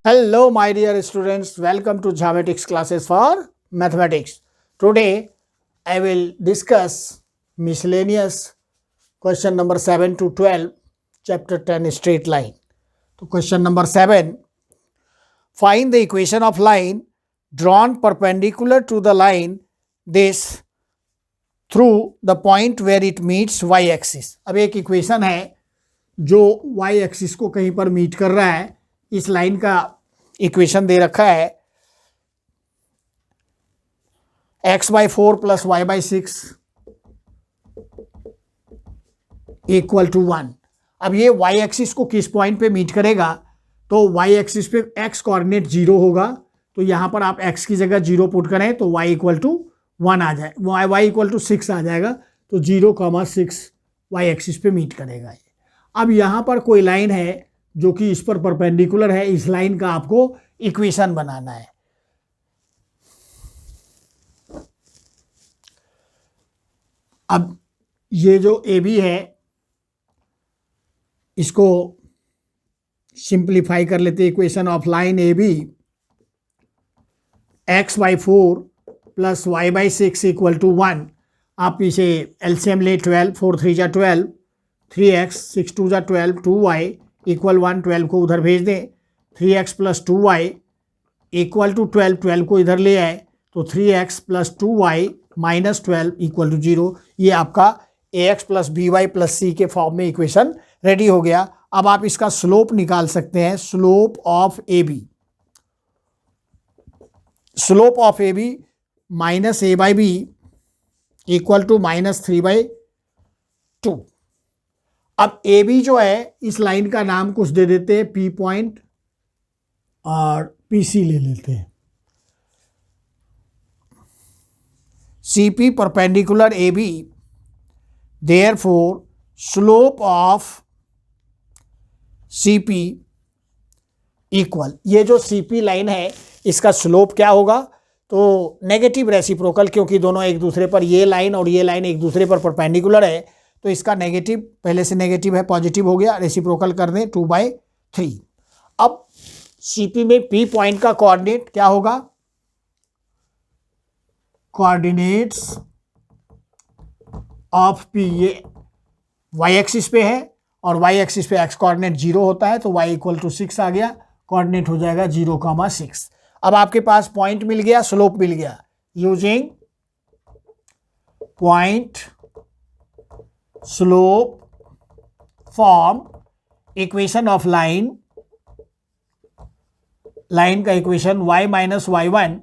Hello, my dear students. Welcome to Geometrics classes for mathematics. Today, I will discuss miscellaneous question number 7 to 12, chapter 10 straight line. So, question number 7, find the equation of line drawn perpendicular to the line this through the point where it meets y axis. अब एक equation है जो y axis को कहीं पर meet कर रहा है. इस लाइन का इक्वेशन दे रखा है x/4 + y/6 = 1. अब ये y एक्सिस को किस पॉइंट पे मीट करेगा? तो y एक्सिस पे x कोऑर्डिनेट 0 होगा, तो यहाँ पर आप x की जगह 0 पुट करें तो y = 1 आ जाए, y = 6 आ जाएगा. तो 0,6 y एक्सिस पे मीट करेगा. अब यहाँ पर कोई लाइन है जो कि इस पर परपेंडिकुलर है. इस लाइन का आपको इक्वेशन बनाना है. अब ये जो ए बी है इसको सिंप्लीफाई कर लेते हैं. Equation of line A B x/4 + y/6 = 1. आप इसे एलसीएम ले. 12 4 3 = 12, 3x 6 2 = 12, 2y = 1. 12 को उधर भेज दें. 3x + 2y = 12, 12 को इधर ले आए तो 3x + 2y - 12 = 0. ये आपका ax + by + c के फॉर्म में इक्वेशन रेडी हो गया. अब आप इसका स्लोप निकाल सकते हैं. Slope of A B, slope of A B -a/b = -3/2. अब ए बी जो है इस लाइन का नाम कुछ दे देते हैं, पी पॉइंट और पी सी ले लेते हैं. C P perpendicular A B, therefore slope of C P equal. ये जो सी पी लाइन है इसका स्लोप क्या होगा? तो नेगेटिव रेसिप्रोकल, क्योंकि दोनों एक दूसरे पर, ये लाइन और ये लाइन एक दूसरे पर परपेंडिकुलर है, तो इसका नेगेटिव, पहले से नेगेटिव है, पॉजिटिव हो गया. रेसिप्रोकल कर दें 2/3. अब सीपी में पी पॉइंट का कोऑर्डिनेट क्या होगा? कोऑर्डिनेट्स ऑफ पी, ये वाई एक्सिस पे है और वाई एक्सिस पे एक्स कोऑर्डिनेट 0 होता है, तो y = 6 आ गया. कोऑर्डिनेट हो जाएगा 0,6. अब आपके पास पॉइंट मिल गया, स्लोप मिल गया. Using point slope form equation of line, line का equation y - y1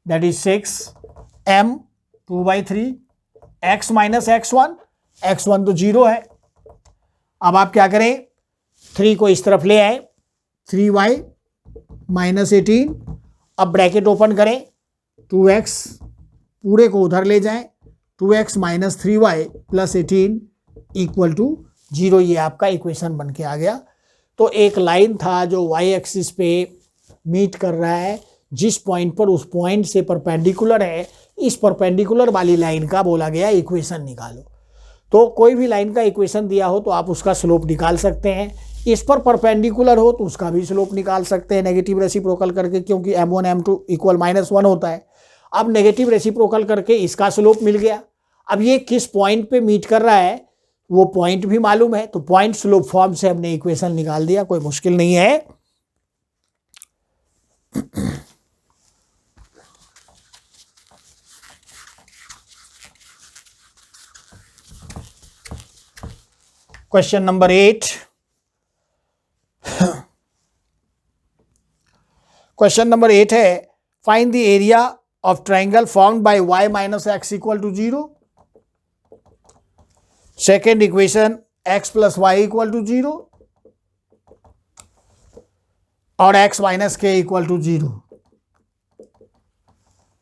that is 6m 2/3 x - x1, x1 तो 0 है. अब आप क्या करें? 3 को इस तरफ ले आए, 3y - 18. अब ब्रैकेट ओपन करें, 2x पूरे को उधर ले जाएं, 2x - 3y + 18 = 0. ये आपका इक्वेशन बन के आ गया. तो एक लाइन था जो y एक्सिस पे मीट कर रहा है, जिस पॉइंट पर, उस पॉइंट से परपेंडिकुलर है. इस परपेंडिकुलर वाली लाइन का बोला गया इक्वेशन निकालो. तो कोई भी लाइन का इक्वेशन दिया हो तो आप उसका स्लोप निकाल सकते हैं. इस पर परपेंडिकुलर हो तो उसका भी स्लोप निकाल सकते हैं नेगेटिव रेसिप्रोकल करके, क्योंकि m1 m2 = -1 होता है. अब नेगेटिव रेसिप्रोकल करके इसका स्लोप मिल गया. अब ये किस पॉइंट पे मीट कर रहा है वो पॉइंट भी मालूम है, तो पॉइंट स्लोप फॉर्म से हमने इक्वेशन निकाल दिया. कोई मुश्किल नहीं है. Question number 8. क्वेश्चन नंबर 8 है, find the area of triangle formed by y - x = 0. Second equation x + y = 0 और x - k = 0.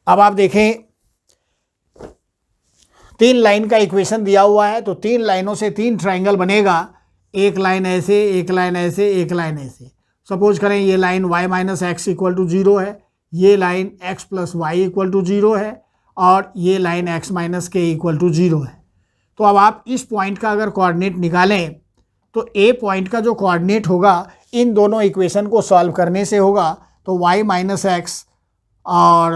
अब आप देखें, 3 लाइन का इक्वेशन दिया हुआ है, तो 3 लाइनों से 3 ट्राइंगल बनेगा. एक लाइन ऐसे, एक लाइन ऐसे, एक लाइन ऐसे. सपोज करें ये लाइन y - x = 0 है, ये लाइन x + y = 0 है और ये लाइन x - k = 0 है. तो अब आप इस पॉइंट का अगर कोऑर्डिनेट निकालें तो ए पॉइंट का जो कोऑर्डिनेट होगा इन दोनों इक्वेशन को सॉल्व करने से होगा. तो y माइनस एक्स और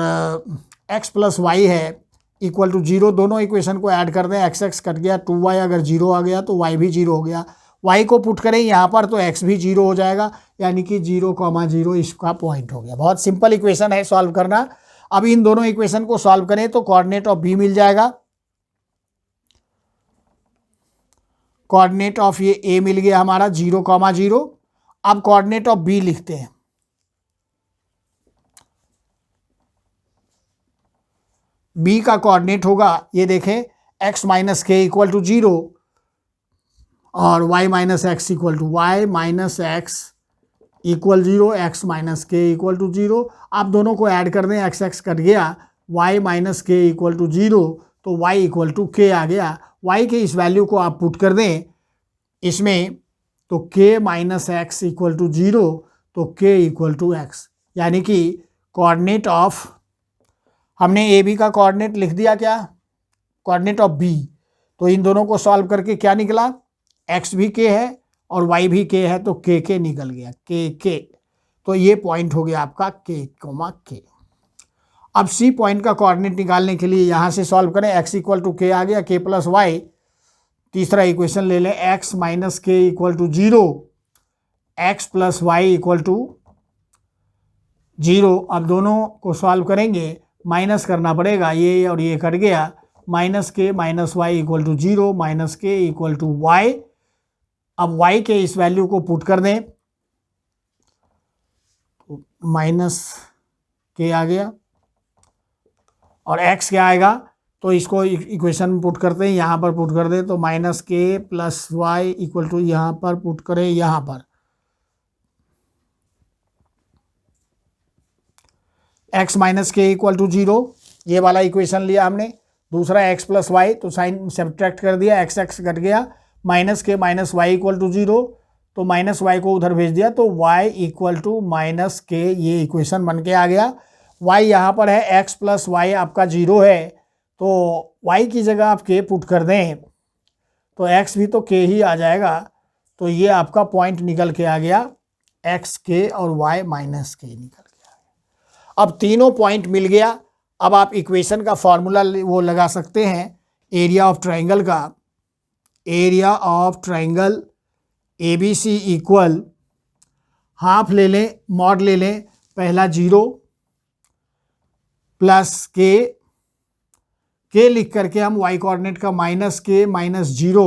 x प्लस वाई है इक्वल टू 0। दोनों इक्वेशन को ऐड कर दें, एक्स एक्स कट गया, 2y अगर 0 आ गया तो y भी 0 हो गया। y को पुट करें यहाँ पर तो x भी 0 हो जाएगा, यानी कि 0,0 इसका पॉइंट हो गया। बहुत सिंपल इक्वेशन है सॉल्व करना। अब इन दोनों इक्वेशन को सॉल्व करें तो कोऑर्डिनेट ऑफ b मिल जाएगा। कोऑर्डिनेट ऑफ ये a मिल गया हमारा 0,0। अब कोऑर्डिनेट ऑफ b लिखते हैं। b का कोऑर्डिनेट होगा, ये देखें, x minus K equal to 0 और y minus X equal to Y minus X equal 0, X minus K equal to 0। आप दोनों को ऐड कर दें, एक्स एक्स कट गया, y minus K equal to 0, तो y इक्वल टू के आ गया। y के इस वैल्यू को आप पुट कर दें इसमें, तो k minus X equal to 0, तो k इक्वल टू एक्स, यानी कि कोऑर्डिनेट ऑफ, हमने ए बी का कोऑर्डिनेट लिख दिया, क्या कोऑर्डिनेट ऑफ बी। तो इन दोनों को सॉल्व करके क्या निकला, x भी k है और y भी k है, तो k निकल गया, k। तो ये पॉइंट हो गया आपका k, अब सी पॉइंट का कोऑर्डिनेट निकालने के लिए यहाँ से सॉल्व करें। x इक्वल टू के आ गया, k प्लस वाई। तीसरा इक्वेशन ले लें, x minus K equal to 0, X plus Y equal to 0। अब दोनों को सॉल्व करेंगे, माइनस करना पड़ेगा, ये और ये कट गया, minus K minus Y equal to 0, minus K equal to Y. अब y के इस वैल्यू को पुट कर दें, माइनस के आ गया और x क्या आएगा, तो इसको इक्वेशन में पुट करते हैं, यहाँ पर पुट कर दें, तो माइनस के प्लस वाई इक्वल टू, यहाँ पर पुट करें, यहाँ पर x minus K equal to 0, ये वाला इक्वेशन लिया हमने। दूसरा x प्लस वाई, तो साइन सब्ट्रैक्ट कर दिया, एक्स एक्स कट गया, minus K minus Y equal to 0, तो माइनस वाई को उधर भेज दिया, तो y इक्वल टू माइनस के, ये इक्वेशन बन के आ गया। y यहाँ पर है, x प्लस वाई आपका 0 है, तो y की जगह आप k पुट कर दें तो x भी तो k ही आ जाएगा। तो ये आपका पॉइंट निकल के आ गया, x k और y माइनस के निकल गया। अब तीनों पॉइंट मिल गया। अब आप इक्वेशन का फॉर्मूला वो लगा सकते हैं, एरिया ऑफ ट्राइंगल का। Area of triangle ABC equal, half ले लें, मॉड ले लें, पहला 0 प्लस के लिख करके हम y कोऑर्डिनेट का माइनस के माइनस 0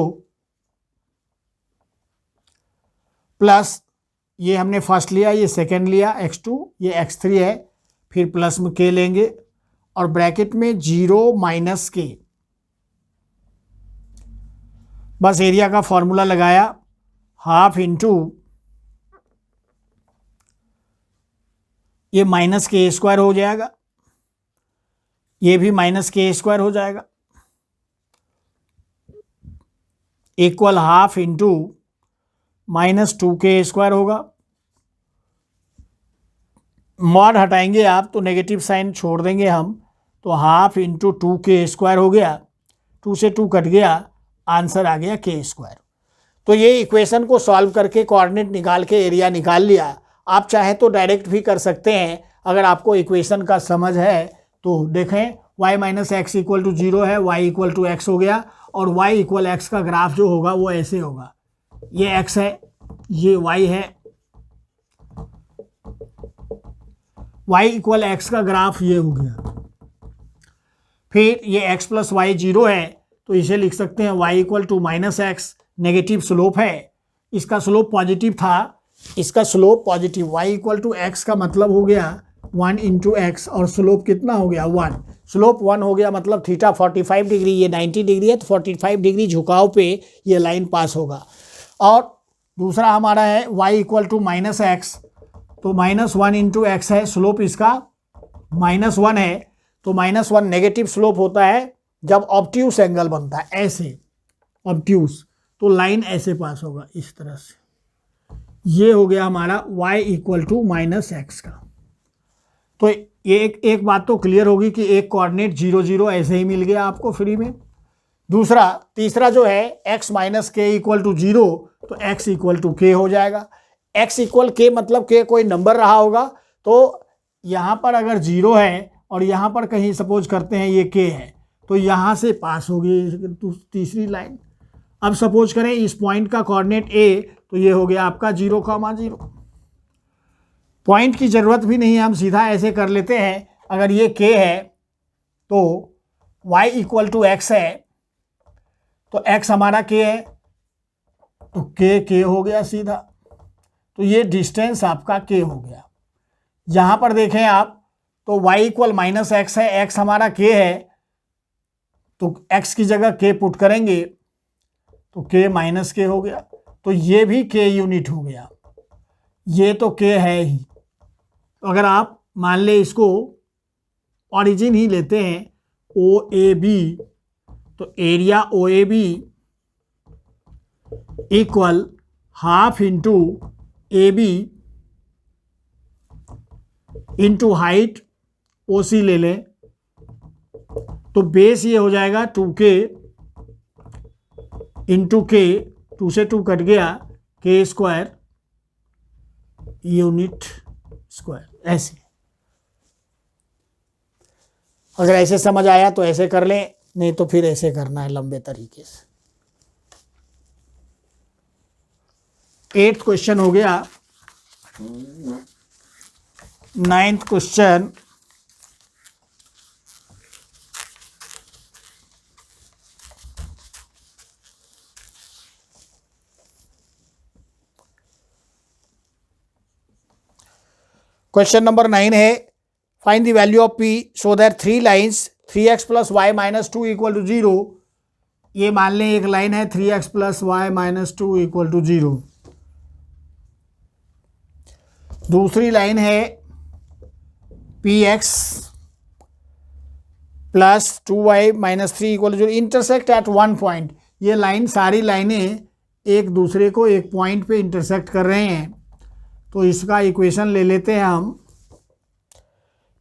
प्लस, ये हमने फर्स्ट लिया, ये सेकेंड लिया x2, ये x3 है, फिर प्लस में k लेंगे और ब्रैकेट में 0 माइनस के, बस एरिया का फॉर्मूला लगाया, हाफ इंटू ये माइनस के स्क्वायर हो जाएगा, ये भी माइनस के स्क्वायर हो जाएगा, equal half into minus 2k square होगा। मॉड हटाएंगे आप तो नेगेटिव साइन छोड़ देंगे हम, तो हाफ इंटू 2k स्क्वायर हो गया, 2 से 2 कट गया, आंसर आ गया k स्क्वायर। तो ये इक्वेशन को सॉल्व करके कोऑर्डिनेट निकाल के एरिया निकाल लिया। आप चाहें तो डायरेक्ट भी कर सकते हैं, अगर आपको इक्वेशन का समझ है तो देखें, y minus X equal to 0 है, y इक्वल टू एक्स हो गया, और y इक्वल एक्स का ग्राफ जो होगा वो ऐसे होगा, ये x है, ये y है, y इक्वल एक्स का ग्राफ ये हो गया। फिर ये x प्लस वाई 0 है, तो इसे लिख सकते हैं y equal to minus X, negative slope है, इसका स्लोप पॉजिटिव था, इसका slope positive, y equal to X का मतलब हो गया 1 इंटू एक्स, और स्लोप कितना हो गया 1, स्लोप 1 हो गया, मतलब थीटा 45 डिग्री, ये 90 डिग्री है, तो 45 डिग्री झुकाव पे ये लाइन पास होगा। और दूसरा हमारा है y equal to minus X, तो माइनस 1 इंटू एक्स है, स्लोप इसका माइनस 1 है, तो माइनस 1 नेगेटिव स्लोप होता है जब ऑब्ट्यूस एंगल बनता है, ऐसे ऑब्ट्यूस, तो लाइन ऐसे पास होगा इस तरह से। ये हो गया हमारा y equal to minus X का। तो ये एक बात तो क्लियर होगी कि एक कोऑर्डिनेट 0 0 ऐसे ही मिल गया आपको फ्री में। दूसरा, तीसरा जो है x minus K equal to 0, तो x इक्वल टू के हो जाएगा। x इक्वल के मतलब के कोई नंबर रहा होगा, तो यहाँ पर अगर 0 है और यहाँ पर कहीं सपोज करते हैं ये k है, तो यहाँ से पास होगी तीसरी लाइन। अब सपोज करें इस पॉइंट का कोऑर्डिनेट a, तो ये हो गया आपका 0,0। पॉइंट की ज़रूरत भी नहीं है, हम सीधा ऐसे कर लेते हैं। अगर ये k है तो y इक्वल टू x है, तो x हमारा k है, तो k हो गया सीधा। तो ये डिस्टेंस आपका k हो गया। यहाँ पर देखें आप तो y इक्वल माइनस एक्स है, x हमारा k है, तो x की जगह k पुट करेंगे तो k माइनस k हो गया। तो ये भी k यूनिट हो गया, ये तो k है ही। तो अगर आप मान ले इसको ओरिजिन ही लेते हैं OAB, तो area OAB equal half into AB into height OC ले लें, तो बेस ये हो जाएगा 2K इंटू K, 2 से 2 कट गया, K स्क्वायर यूनिट स्क्वायर। ऐसे अगर ऐसे समझ आया तो ऐसे कर लें, नहीं तो फिर ऐसे करना है लंबे तरीके से। 8th क्वेश्चन हो गया। 9th क्वेश्चन, क्वेश्चन नंबर 9 है find the value of p so that 3 lines 3x plus Y minus 2 equal to 0। ये मान लें एक लाइन है 3x plus Y minus 2 equal to 0। दूसरी लाइन है px plus 2y minus 3 equal to 0 intersect at 1 point. ये line सारी लाइनें एक दूसरे को एक पॉइंट पे इंटरसेक्ट कर रहे हैं, तो इसका इक्वेशन ले लेते हैं हम।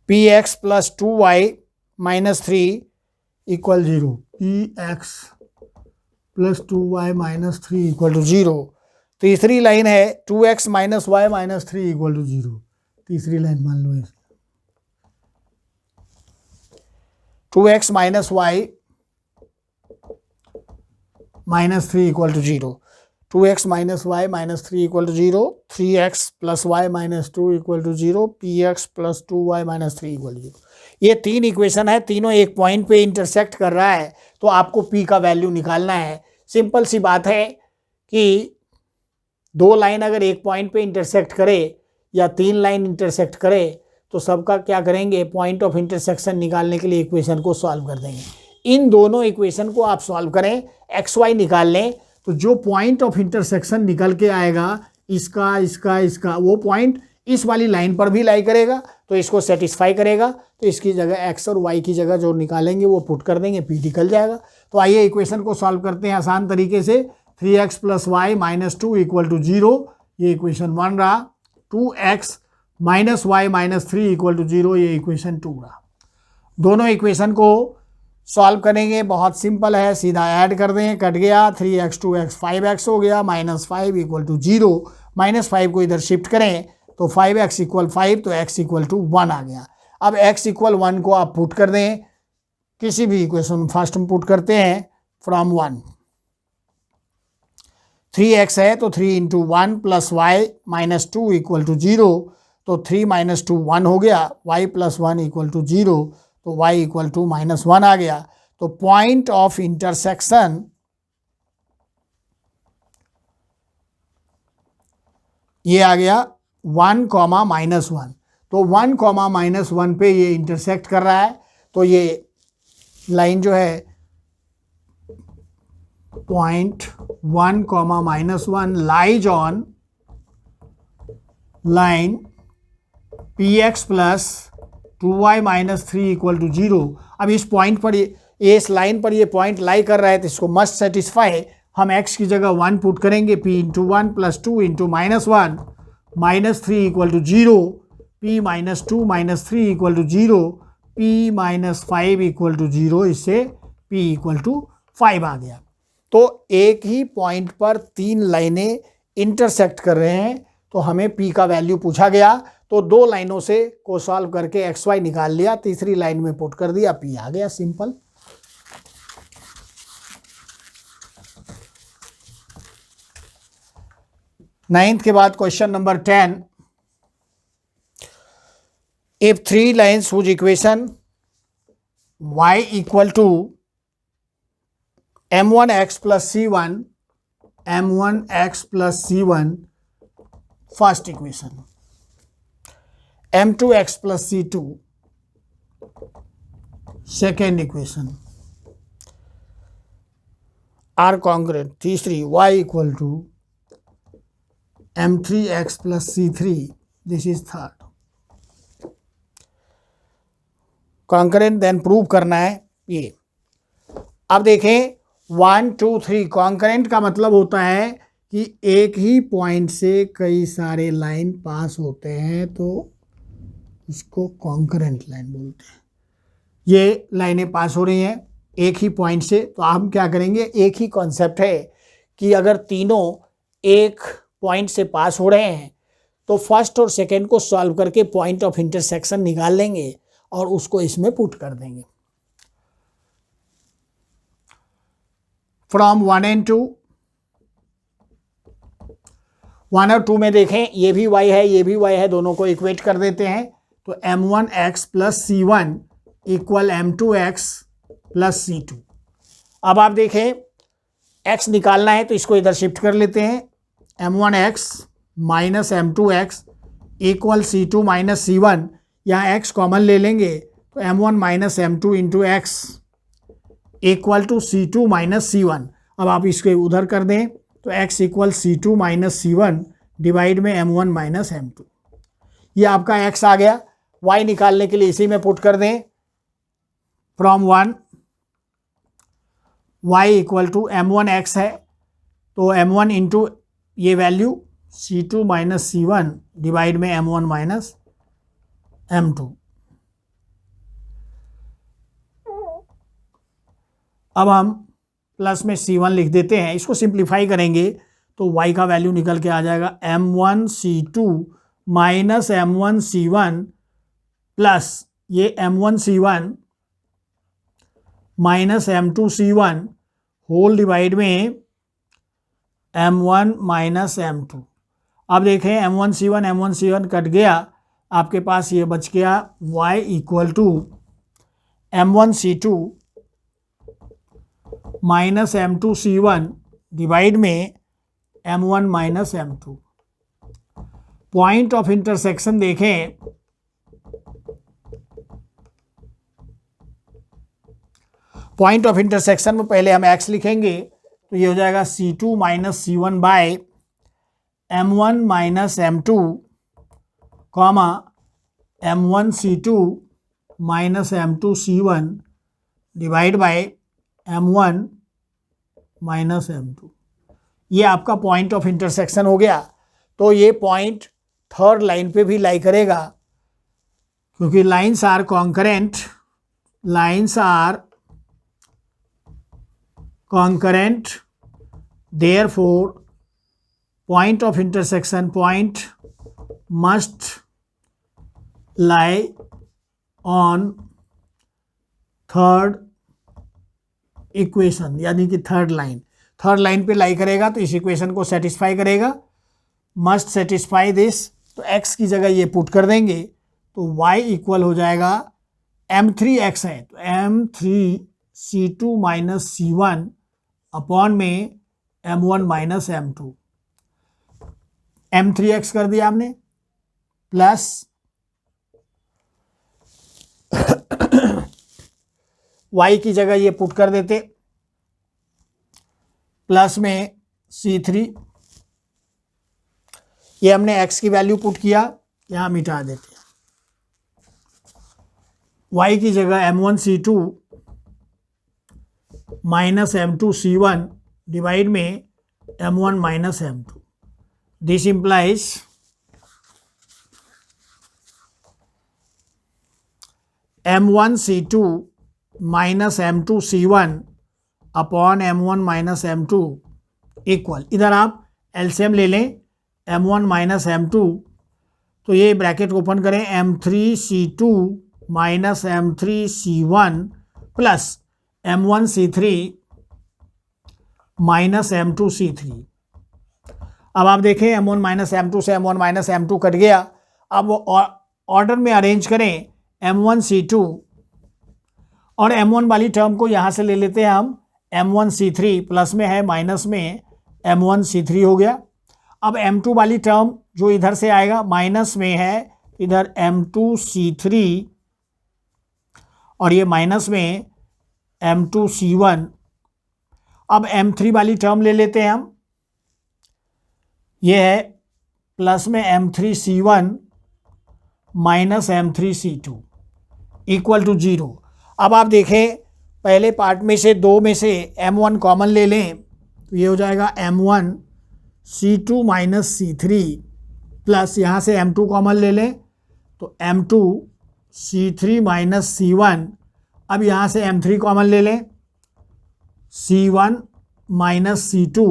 px plus 2y minus 3 equal 0, px plus 2y minus 3 equal to 0। तीसरी लाइन है 2x minus Y minus 3 equal to 0। तीसरी लाइन मान लो ऐसे 2x minus Y minus 3 equal to 0, 2x minus Y minus 3 equal to 0, 3x plus Y minus 2 equal to 0, px plus 2y minus 3 equal to 0। ये 3 equation है, तीनों एक point पे intersect कर रहा है, तो आपको p का वैल्यू निकालना है। सिंपल सी बात है कि 2 लाइन अगर एक पॉइंट पे इंटरसेक्ट करे या 3 लाइन इंटरसेक्ट करे, तो सबका क्या करेंगे, पॉइंट ऑफ इंटरसेक्शन निकालने के लिए इक्वेशन को सॉल्व कर देंगे। इन दोनों इक्वेशन को आप सॉल्व करें, XY निकाल लें, तो जो पॉइंट ऑफ इंटरसेक्शन निकल के आएगा इसका इसका इसका, वो पॉइंट इस वाली लाइन पर भी लाई करेगा, तो इसको सेटिस्फाई करेगा। तो इसकी जगह x और y की जगह जो निकालेंगे वो पुट कर देंगे, p निकल जाएगा। तो आइए इक्वेशन को सॉल्व करते हैं आसान तरीके से। 3x plus Y minus 2 equal to 0, ये इक्वेशन 1 रहा। 2x minus Y minus 3 equal to 0, ये इक्वेशन 2 रहा। दोनों इक्वेशन को सॉल्व करेंगे, बहुत सिंपल है, सीधा ऐड कर दें, कट गया, 3x 2x 5x हो गया, माइनस 5 इक्वल टू 0। माइनस 5 को इधर शिफ्ट करें तो 5x इक्वल 5, तो x इक्वल टू 1 आ गया। अब x इक्वल 1 को आप पुट कर दें किसी भी इक्वेशन, फर्स्ट हम पुट करते हैं फ्रॉम 1। 3x है तो 3 into 1 plus Y minus 2 equal to 0, तो 3 माइनस 2 1 हो गया, y प्लस 1 इक्वल टू 0, तो y इक्वल टू माइनस 1 आ गया। तो पॉइंट ऑफ इंटरसेक्शन ये आ गया 1 कॉमा माइनस 1। तो 1 कॉमा माइनस 1 पे ये इंटरसेक्ट कर रहा है, तो ये लाइन जो है point 1 comma minus 1 lies on line px plus 2y minus 3 equal to 0। अब इस पॉइंट पर ये इस लाइन पर ये पॉइंट लाई कर रहा है, तो इसको मस्ट सेटिस्फाई। हम x की जगह 1 पुट करेंगे, p into 1 plus 2 into minus 1 minus 3 equal to 0, p minus 2 minus 3 equal to 0, p minus 5 equal to 0, इससे p इक्वल टू 5 आ गया। तो एक ही पॉइंट पर 3 लाइनें इंटरसेक्ट कर रहे हैं, तो हमें p का वैल्यू पूछा गया, तो दो लाइनों से को सॉल्व करके एक्स वाई निकाल लिया, तीसरी लाइन में पुट कर दिया, पी आ गया, सिंपल। नाइन्थ के बाद question number 10, if three lines whose equation y equal to m1x plus c1, m1x plus c1 first equation, m2x plus c2 second equation are congruent, तीसरी y equal to m3x plus c3, this is third concurrent. Then prove करना है ये। अब देखें 1 2 3 concurrent का मतलब होता है कि एक ही पॉइंट से कई सारे लाइन पास होते हैं, तो इसको कॉन्करेंट लाइन बोलते हैं। ये लाइनें पास हो रही हैं एक ही पॉइंट से, तो हम क्या करेंगे, एक ही कॉन्सेप्ट है कि अगर तीनों एक पॉइंट से पास हो रहे हैं तो फर्स्ट और सेकेंड को सॉल्व करके पॉइंट ऑफ इंटरसेक्शन निकाल लेंगे और उसको इसमें पुट कर देंगे। फ्रॉम 1 and 2, 1 और 2 में देखें ये भी y है ये भी y है, दोनों को इक्वेट कर देते हैं, तो m1x plus c1 equal m2x plus c2। अब आप देखें x निकालना है तो इसको इधर शिफ्ट कर लेते हैं, m1x minus m2x equal c2 minus c1, यहाँ x कॉमन ले लेंगे तो m1 minus m2 into X equal to c2 minus c1। अब आप इसको उधर कर दें तो x equal c2 minus c1 divide में m1 माइनस m2, ये आपका x आ गया। y निकालने के लिए इसी में पुट कर दें, from 1 y equal to m1x है तो m1 इंटू ये value c2 minus c1 divide में m1 माइनस m2। अब हम प्लस में c1 लिख देते हैं, इसको सिंप्लीफाई करेंगे तो y का वैल्यू निकल के आ जाएगा m1 c2 minus m1 c1 plus ये m1 c1 minus m2 c1 whole divide में m1 माइनस m2। अब देखें m1 c1 कट गया, आपके पास ये बच गया y equal to m1 c2 minus m2 c1 divide में m1 minus m2। Point of intersection देखें, पॉइंट ऑफ इंटरसेक्शन में पहले हम x लिखेंगे तो ये हो जाएगा c2 minus c1 by m1 minus m2 comma m1 c2 minus m2 c1 divide by m1 minus m2। ये आपका पॉइंट ऑफ इंटरसेक्शन हो गया। तो ये पॉइंट थर्ड लाइन पे भी लाई करेगा, क्योंकि lines are concurrent, lines are concurrent, therefore point of intersection point must lie on third equation, यानी कि थर्ड लाइन पे लाई करेगा तो इस इक्वेशन को सेटिस्फाई करेगा, मस्ट सेटिस्फाई दिस। तो x की जगह ये पुट कर देंगे तो y इक्वल हो जाएगा m3x है तो m3c2 माइनस c1 अपॉन में m1 माइनस m2, m3x कर दिया हमने प्लस y की जगह ये पुट कर देते प्लस में c3, ये हमने x की वैल्यू पुट किया, यहाँ मिटा देते, y की जगह m1 c2 minus m2 c1 divide में m1 minus m2। This implies m1 c2 minus m2 c1 upon m1 minus m2 equal, इधर आप एलसीएम ले लें m1 माइनस m2 तो ये ब्रैकेट ओपन करें, M3C2 minus M3C1 plus M1C3 minus M2C3। अब आप देखें M1 माइनस M2 से M1 माइनस M2 कट गया। अब ऑर्डर में अरेंज करें M1C2 और M1 वाली टर्म को यहाँ से ले लेते हैं हम, M1C3 प्लस में है माइनस में M1C3 हो गया। अब M2 वाली टर्म जो इधर से आएगा माइनस में है इधर M2C3 और ये माइनस में M2C1। अब M3 वाली टर्म ले लेते हैं हम, ये है प्लस में M3C1 minus M3C2 equal to 0। अब आप देखें पहले पार्ट में से दो में से M1 कॉमन ले लें तो ये हो जाएगा M1C2 माइनस C3 प्लस यहाँ से M2 कॉमन ले लें तो M2C3 माइनस C1। अब यहाँ से M3 कॉमन ले लें C1 minus C2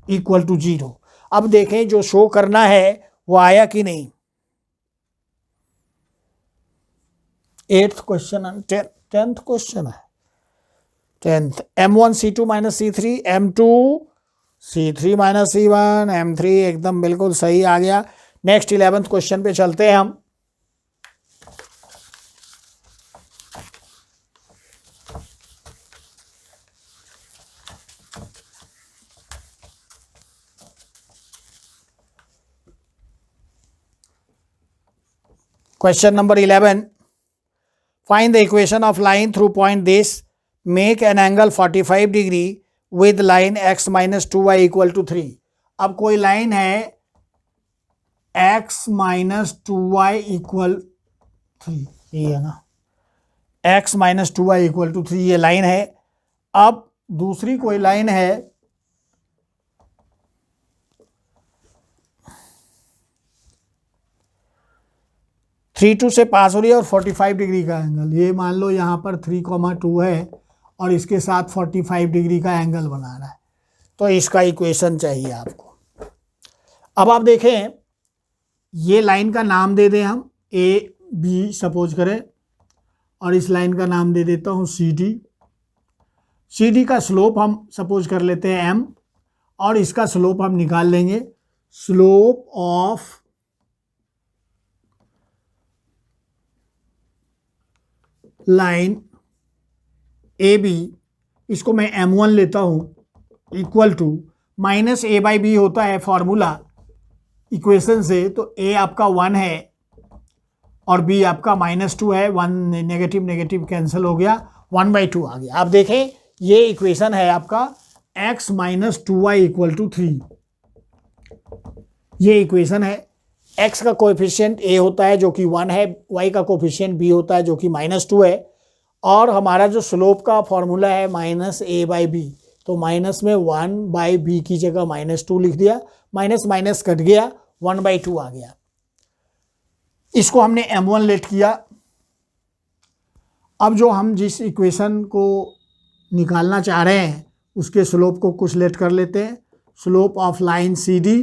equal to 0। अब देखें जो शो करना है वो आया कि नहीं। 8th क्वेश्चन 10th क्वेश्चन है 10th। M1C2 minus C3 M2C3 minus C1 M3 एकदम बिल्कुल सही आ गया। नेक्स्ट 11th क्वेश्चन पे चलते हैं हम। Question number 11. Find the equation of line through point this. Make an angle 45 degree with line x minus 2y equal to 3. अब कोई लाइन है x माइनस 2y इक्वल 3, ये है ना, x minus 2y equal to 3 ये line है। अब दूसरी कोई लाइन है थ्री टू से पास हो रही है और 45 डिग्री का एंगल, ये मान लो यहाँ पर 3,2 है और इसके साथ 45 डिग्री का एंगल बनाना है, तो इसका इक्वेशन चाहिए आपको। अब आप देखें ये लाइन का नाम दे दें हम ए बी सपोज करें और इस लाइन का नाम दे देता हूँ सी डी। सी डी का स्लोप हम सपोज कर लेते हैं एम और इसका स्लोप हम निकाल लेंगे। Slope of line A B, इसको मैं M1 लेता हूँ equal to minus A by B होता है फॉर्मूला इक्वेशन से, तो ए आपका 1 है और बी आपका -2 है। 1 नेगेटिव नेगेटिव कैंसिल हो गया, 1/2 आ गया। आप देखें ये इक्वेशन है आपका x minus 2y equal to 3, ये इक्वेशन है। x का कोएफिशिएंट a होता है जो कि 1 है, y का कोएफिशिएंट b होता है जो कि -2 है, और हमारा जो स्लोप का फॉर्मूला है -a/b, तो माइनस में 1/b की जगह -2 लिख दिया, माइनस माइनस कट गया, 1/2 आ गया। इसको हमने M1 लेट किया। अब जो हम जिस इक्वेशन को निकालना चाह रहे हैं उसके स्लोप को कुछ लेट कर लेते हैं। Slope of line C D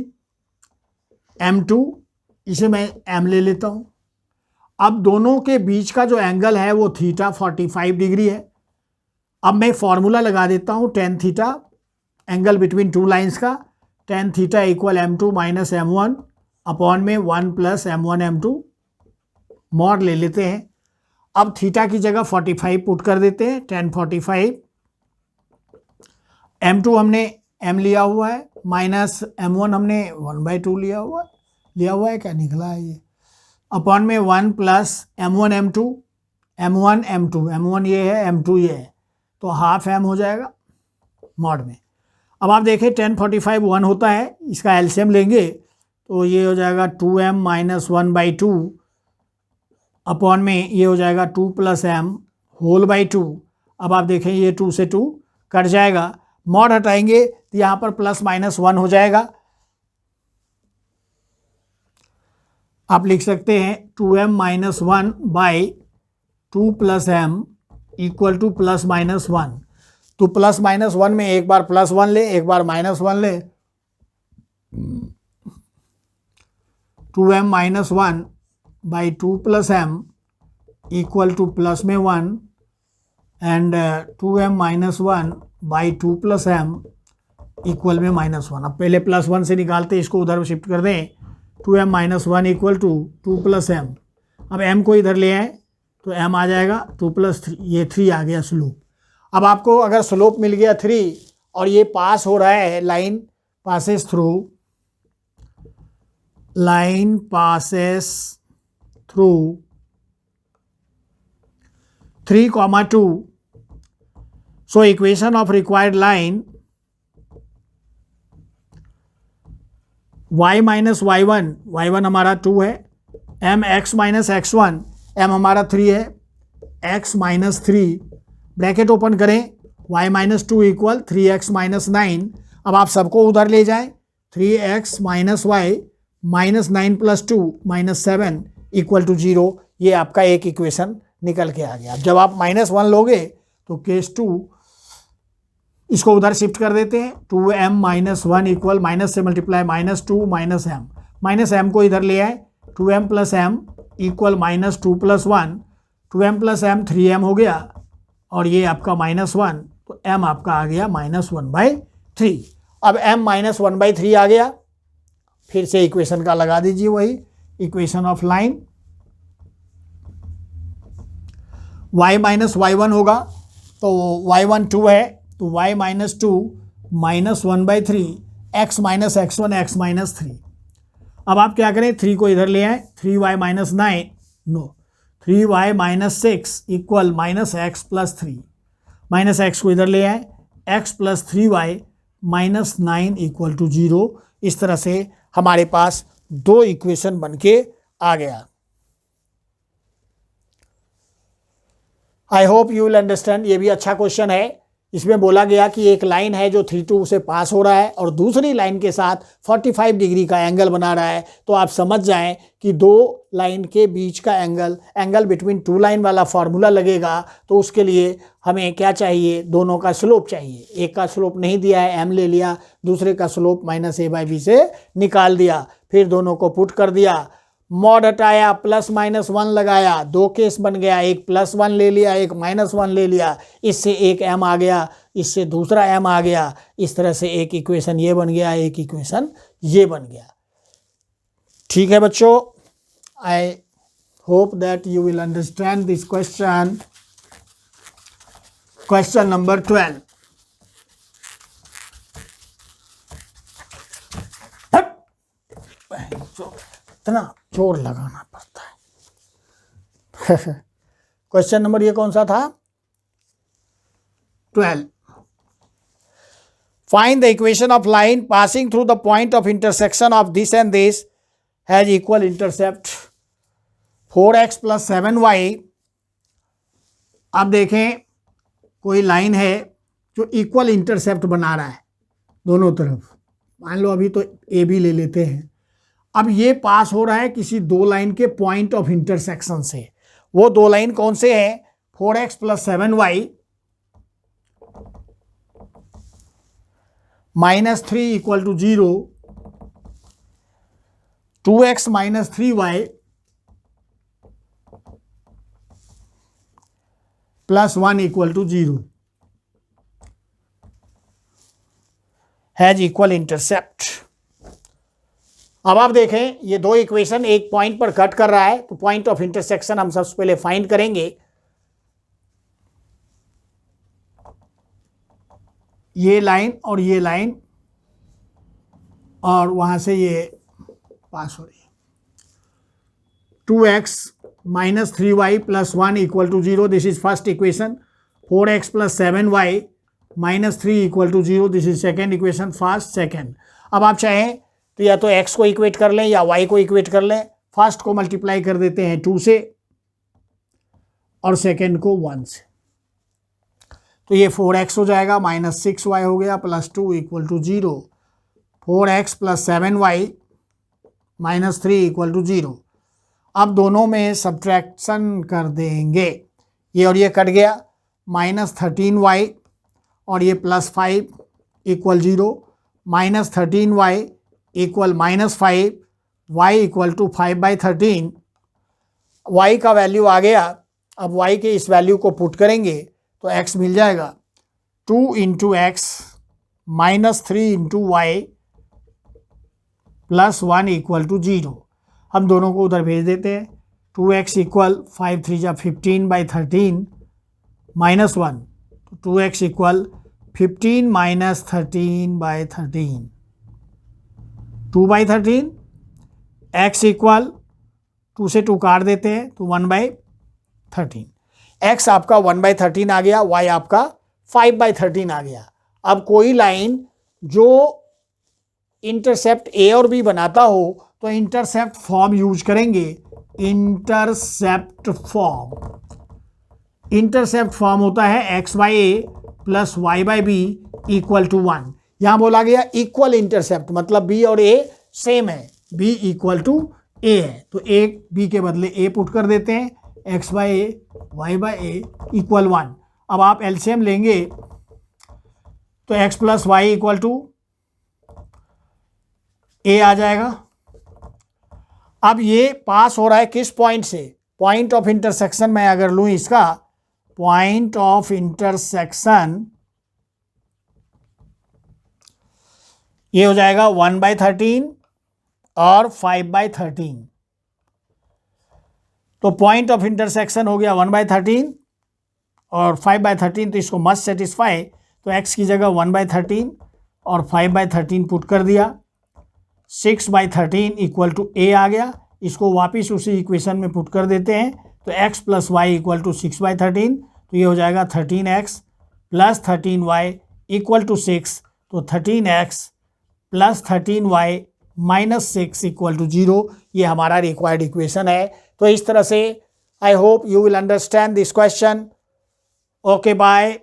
M2, इसे मैं M ले लेता हूँ। अब दोनों के बीच का जो एंगल है वो थीटा 45 डिग्री है। अब मैं फॉर्मूला लगा देता हूँ tan theta, angle between two lines का, tan theta equal M2 minus M1 upon में 1 प्लस M1 M2 मॉड ले लेते हैं। अब थीटा की जगह 45 पुट कर देते हैं, tan 45, M2 हमने M लिया हुआ है माइनस M1 हमने 1/2 लिया हुआ है क्या निकला है ये, अपॉन में 1 plus M1 M2, M1 M2, M1 ये है M2 ये है, तो हाफ M हो जाएगा मॉड में। अब आप देखें tan 45 1 होता है, इसका एलसीएम लेंगे तो ये हो जाएगा 2M माइनस 1/2 अपॉन में ये हो जाएगा 2 प्लस M होल बाई 2। अब आप देखें ये 2 से 2 कट जाएगा, मॉड हटाएंगे तो यहाँ पर प्लस माइनस 1 हो जाएगा। आप लिख सकते हैं 2M minus 1 by 2 plus M equal to plus minus 1। तो प्लस माइनस 1 में एक बार प्लस 1 ले, एक बार माइनस 1 ले, 2M minus 1 by 2 plus M equal to plus में 1 and 2m minus 1 by 2 plus M equal में -1। अब पहले +1 से निकालते, इसको उधर शिफ्ट कर दें, 2m minus 1 equal to 2 plus M. अब m को इधर ले आए तो m आ जाएगा 2 प्लस 3, ये 3 आ गया स्लोप। अब आपको अगर स्लोप मिल गया 3 और ये पास हो रहा है, line passes through 3,2, so equation of required line y minus y1 हमारा 2 है, m x minus x1, m हमारा 3 है, x माइनस 3 ब्रैकेट ओपन करें, y minus 2 equal 3x minus 9। अब आप सबको उधर ले जाएं, 3x minus y minus 9 plus 2 minus 7 equal to 0। ये आपका एक इक्वेशन निकल के आ गया। अब जब आप -1 लोगे तो केस 2 इसको उधर शिफ्ट कर देते हैं, 2m माइनस 1 इक्वल माइनस से मल्टीप्लाई -2 माइनस m को इधर ले आए, 2m plus m equal -2 plus 1, 2m plus m 3m हो गया और ये आपका -1, तो m आपका आ गया -1/3। अब m -1/3 आ गया, फिर से इक्वेशन का लगा दीजिए वही equation of line, y minus y1 होगा तो y1 2 है तो y minus 2 minus 1/3, x minus x1 x minus 3। अब आप क्या करें, 3 को इधर ले आए, 3y minus 9 no 3y minus 6 equal minus x plus 3, minus x को इधर ले आए, x plus 3y minus 9 equal to 0। इस तरह से हमारे पास दो इक्वेशन बनके आ गया। आई होप यू विल अंडरस्टैंड। ये भी अच्छा क्वेश्चन है। इसमें बोला गया कि एक लाइन है जो 3,2 से पास हो रहा है और दूसरी लाइन के साथ 45 डिग्री का एंगल बना रहा है, तो आप समझ जाएं कि दो लाइन के बीच का एंगल बिटवीन टू लाइन वाला फार्मूला लगेगा। तो उसके लिए हमें क्या चाहिए, दोनों का स्लोप चाहिए। एक का स्लोप नहीं दिया है, m ले लिया, दूसरे का स्लोप -a/b से निकाल दिया, फिर दोनों को पुट कर दिया, मॉड हटाया, +-1 लगाया, दो केस बन गया, एक +1 ले लिया, एक -1 ले लिया, इससे एक m आ गया, इससे दूसरा m आ गया। इस तरह से एक इक्वेशन ये बन गया, एक इक्वेशन ये बन गया। ठीक है बच्चों, I hope that you will understand this question. Question number 12। इतना जोर लगाना पड़ता है। क्वेश्चन नंबर ये कौन सा था, 12। Find the equation of line passing through the point of intersection of this and this has equal intercept 4x plus 7y। अब देखें, कोई लाइन है जो इक्वल इंटरसेप्ट बना रहा है दोनों तरफ। मान लो अभी तो ए बी ले लेते हैं। अब ये पास हो रहा है किसी दो लाइन के पॉइंट ऑफ इंटरसेक्शन से। वो दो लाइन कौन से हैं, 4x plus 7y -3 equal to 0, 2x minus 3y plus 1 equal to 0 has equal intercept. अब आप देखें, ये दो इक्वेशन एक पॉइंट पर कट कर रहा है, तो पॉइंट ऑफ इंटरसेक्शन हम सबसे पहले फाइंड करेंगे। ये लाइन और ये लाइन, और वहां से ये पास हो रही है। 2x minus 3y plus 1 equal to 0, this is first equation. 4x plus 7y minus 3 equal to 0, this is second equation, first second. अब आप चाहें तो या तो x को इक्वेट कर लें या y को इक्वेट कर लें। फर्स्ट को मल्टीप्लाई कर देते हैं 2 से और सेकेंड को 1 से, तो ये 4x हो जाएगा, माइनस 6y हो गया, plus 2 equal to 0। 4x plus 7y minus 3 equal to 0। अब दोनों में सब्ट्रैक्शन कर देंगे, ये और ये कट गया, -13y और ये +5 equal 0, -13y equal -5, y equal to 5/13, y का वैल्यू आ गया। अब y के इस वैल्यू को पुट करेंगे तो x मिल जाएगा 2 into X minus 3 into Y plus 1 equal to 0। हम दोनों को उधर भेज देते हैं। 2x इक्वल 5 3 जा 15/13 माइनस 1, तो 2x equal 15 minus 13/13 2/13। x equal 2 से 2 काट देते हैं तो 1/13। x आपका 1/13 आ गया, y आपका 5/13 आ गया। अब कोई लाइन जो इंटरसेप्ट a और b बनाता हो तो इंटरसेप्ट फॉर्म यूज करेंगे। इंटरसेप्ट फॉर्म होता है x/a plus y/b equal to 1। यहां बोला गया इक्वल इंटरसेप्ट, मतलब b और a सेम है, b इक्वल टू a है, तो a b के बदले a पुट कर देते हैं, x/a y/a इक्वल 1। अब आप एलसीएम लेंगे तो x plus Y equal to a आ जाएगा। अब ये पास हो रहा है किस पॉइंट से? पॉइंट ऑफ इंटरसेक्शन मैं अगर लूं इसका, पॉइंट ऑफ इंटरसेक्शन ये हो जाएगा 1/13 और 5/13। तो पॉइंट ऑफ इंटरसेक्शन हो गया 1/13 और 5/13, तो इसको मस्ट सेटिस्फाई। तो x की जगह 1/13 और 5/13 पुट कर दिया, 6/13 इक्वल टू a आ गया। इसको वापिस उसी इक्वेशन में पुट कर देते हैं तो x plus Y equal to 6/13, तो ये हो जाएगा 13x plus 13y equal to 6। तो 13x plus 13y minus 6 equal to 0, ये हमारा रिक्वायर्ड इक्वेशन है। तो इस तरह से I hope you will understand this question. Okay bye.